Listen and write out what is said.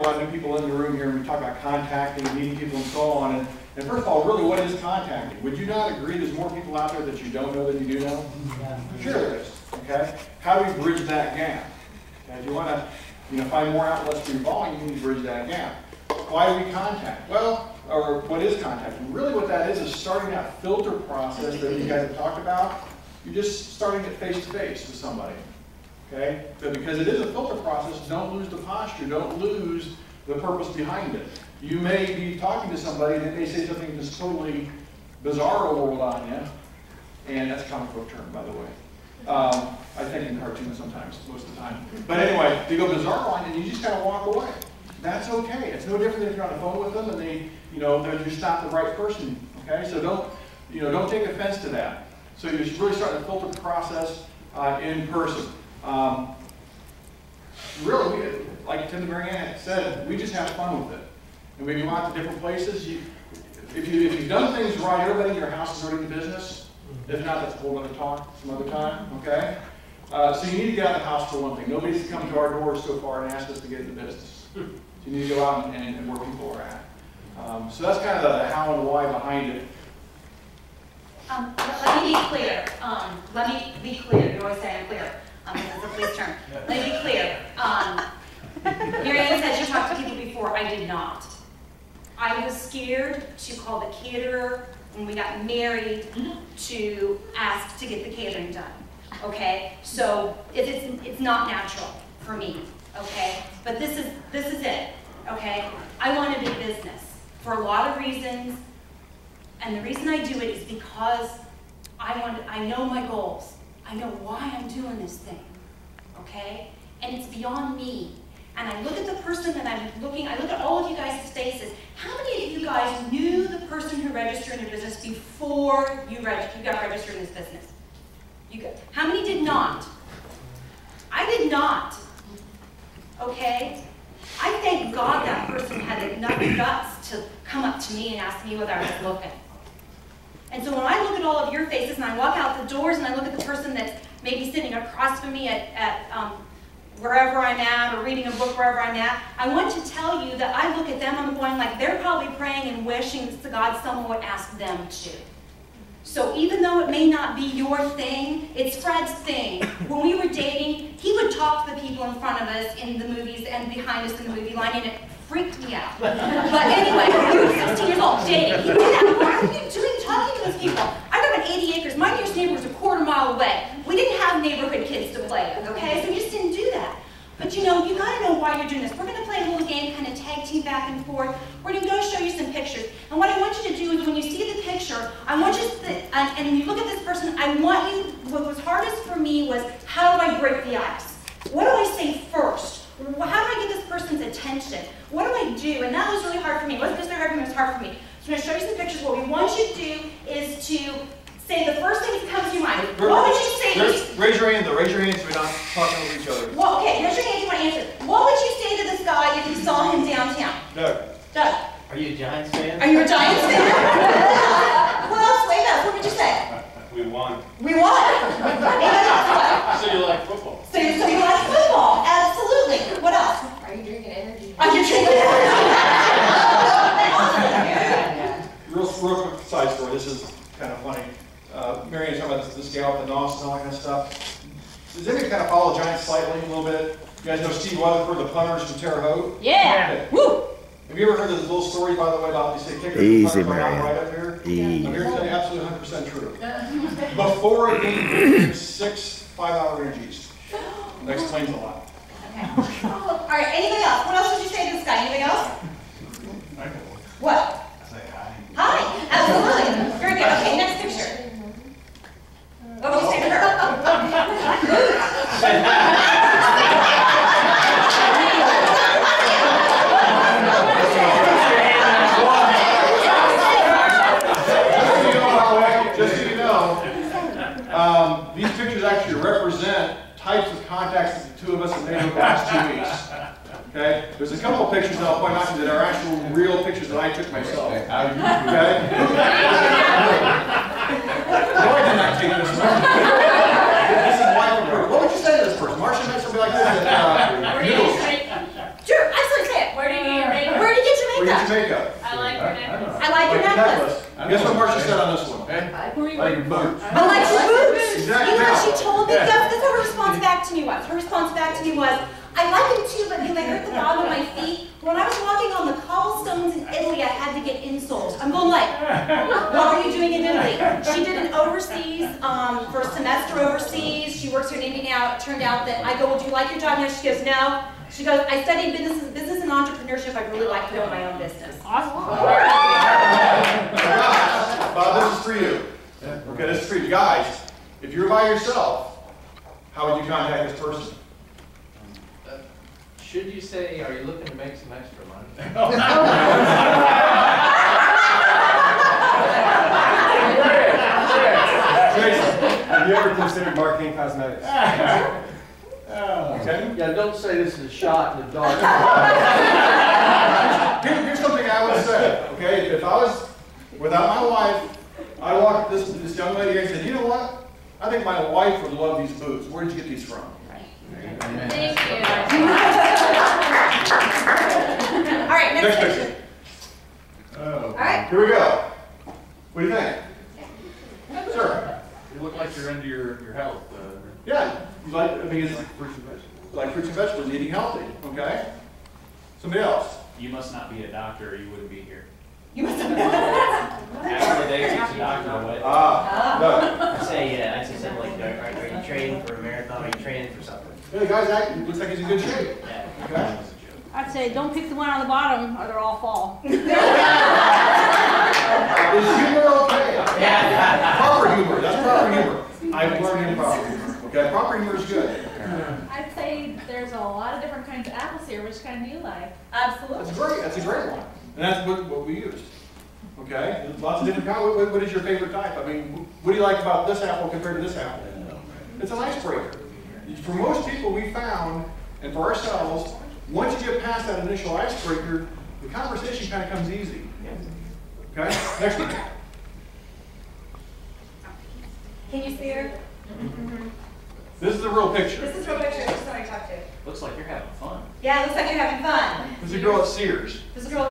A lot of new people in the room here, and we talk about contacting, meeting people, and so on. And first of all, really, what is contacting? Would you not agree there's more people out there that you don't know than you do know? Yeah. Sure there is. Okay. How do we bridge that gap? Okay. If you want to, find more outlets for your volume, you need to bridge that gap. Why do we contact? Well, or what is contacting? Really, what that is starting that filter process that you guys have talked about. You're just starting it face to face with somebody. Okay? So because it is a filter process, don't lose the posture, don't lose the purpose behind it. You may be talking to somebody and they may say something that's totally bizarre world on you, and that's a comic book term, by the way. I think in cartoons sometimes, most of the time. But anyway, they go bizarre on you and you just kind of walk away. That's okay. It's no different than if you're on the phone with them and they, they're just not the right person. Okay? So don't take offense to that. So you're really starting to filter the process in person. Really, like Tim and Marianne said, we just have fun with it. And when you go out to different places, if you've done things right, everybody in your house is already in business. If not, that's a whole other talk some other time, okay? So you need to get out of the house for one thing. Nobody's come to our doors so far and asked us to get into business. So you need to go out and where people are at. So that's kind of the how and why behind it. Let me be clear. You always say I'm clear. This is a police term. Let me be clear. Marianne said she talked to people before. I did not. I was scared to call the caterer when we got married to ask to get the catering done. Okay? So it's not natural for me. Okay? But this is it. Okay? I want to do business for a lot of reasons. And the reason I do it is because I know my goals. I know why I'm doing this thing, okay? And it's beyond me. And I look at the person that I look at all of you guys' faces. How many of you guys knew the person who registered in your business before you got registered in this business? How many did not? I did not, okay? I thank God that person had enough guts to come up to me and ask me whether I was looking. And so when I look at all of your faces and I walk out the doors and I look at the person that's maybe sitting across from me at wherever I'm at or reading a book wherever I'm at, I want to tell you that I look at them and I'm going like they're probably praying and wishing to God someone would ask them to. So even though it may not be your thing, it's Fred's thing. When we were dating, he would talk to the people in front of us in the movies and behind us in the movie line, and it freaked me out. But anyway, we were 16 years old dating. He did that. What are you doing talking to those people? I live on 80 acres. My nearest neighbor was a quarter-mile away. We didn't have neighborhood kids to play with, okay? So we just didn't do that. But you gotta know why you're doing this. We're gonna play a little game, kind of tag team back and forth. We're gonna go show you some pictures. And what I want you to do is when you see the picture, I want you to, and you look at this person, I want you, what was hardest for me was, how do I break the ice? What do I say first? How do I get this person's attention? What do I do? And that was really hard for me. It wasn't just hard for me, it was hard for me. So I'm gonna show you some pictures. What we want you to do is to say the first thing that comes to your mind. What would you say? Raise your hand though. Raise your hand so we're not talking over each other. Well, okay, raise your hand if you want to answer. What would you say to this guy if you saw him downtown? Doug. Doug. Are you a Giants fan? Are you a Giants fan? What else? Wait up. What would you say? We won. We won. Anybody else? What? So you like football? So you like football? Absolutely. What else? Are you drinking energy? Are you drinking energy? Real quick side story. This is kind of funny. Marianne's talking about this gal with the nos and all that kind of stuff. Does anybody kind of follow Giants slightly a little bit? You guys know Steve Weatherford, the punters from Terre Haute? Yeah. Okay. Woo. Have you ever heard of this little story, by the way, about they say kickers Easy, right Marianne. up here? Easy. I'm here to tell you absolutely 100% true. Before a game, 6 5-hour energies. That explains a lot. Okay. All right. Anybody else? What else would you say to this guy? Anybody else? What? Say hi. Hi. Absolutely. Very good. Okay. Next picture. What would you say to her? Just so you know, these pictures actually represent types of contacts that the two of us have made over the past 2 weeks. Okay? There's a couple of pictures that I'll point out to you that are actual real pictures that I took myself. Okay? No, I did not take this one. This is life approved. What would you say to this person? Marcia met somebody like this at Sure, absolutely say it. Where do What's your makeup? I like your necklace. I like your necklace. Guess what Marcia said on this one? Who are you waiting for? I like your boots. Exactly. You know what she told me? That's what her response back to me was. Her response back to me was, I like them too, but they hurt the bottom of my feet. When I was walking on the cobblestones in Italy, I had to get insoles. I'm going like, what were you doing in Italy? She did an overseas, for a semester overseas. She works here in India now. It turned out that I go, well, do you like your job now? She goes, no. She goes, I studied business and entrepreneurship. I really like to own my own business. Awesome. Bob, this is for you. Okay, this is for you. Guys, if you're by yourself, how would you contact this person? Should you say, are you looking to make some extra money? Have you ever considered marketing cosmetics? Okay. Yeah, don't say this is a shot in the dark. Here's something I would say, okay? If I was without my wife, I walked this young lady and said, you know what? I think my wife would love these boots. Where did you get these from? Thank you. All right, next picture. All right. Here we go. What do you think? Sir? You look like you're into your health. Yeah. You like, I mean, it's Fruits and vegetables. like fruits and vegetables, eating healthy, okay? Somebody else? You must not be a doctor or you wouldn't be here. You must have After the day takes a doctor away. No. I'd say something like, are you training for a marathon? Are you training for something? Yeah, the guy's acting, looks like he's in good shape. Yeah. Okay? I'd say don't pick the one on the bottom or they'll all fall. Is humor okay? Yeah. Proper humor, that's proper humor. I've learned improper humor. Okay, proper humor is good. I'd say there's a lot of different kinds of apples here. Which kind do you like? Absolutely. That's a great one. And that's what we used. Okay? There's lots of different kinds. What is your favorite type? I mean, what do you like about this apple compared to this apple? It's an icebreaker. For most people we found, and for ourselves, once you get past that initial icebreaker, the conversation kind of comes easy. Okay? Next one. Can you see her? This is the real picture. This is real picture. This is what I talked to. Looks like you're having fun. Yeah, it looks like you're having fun. This is a girl at Sears. This is a girl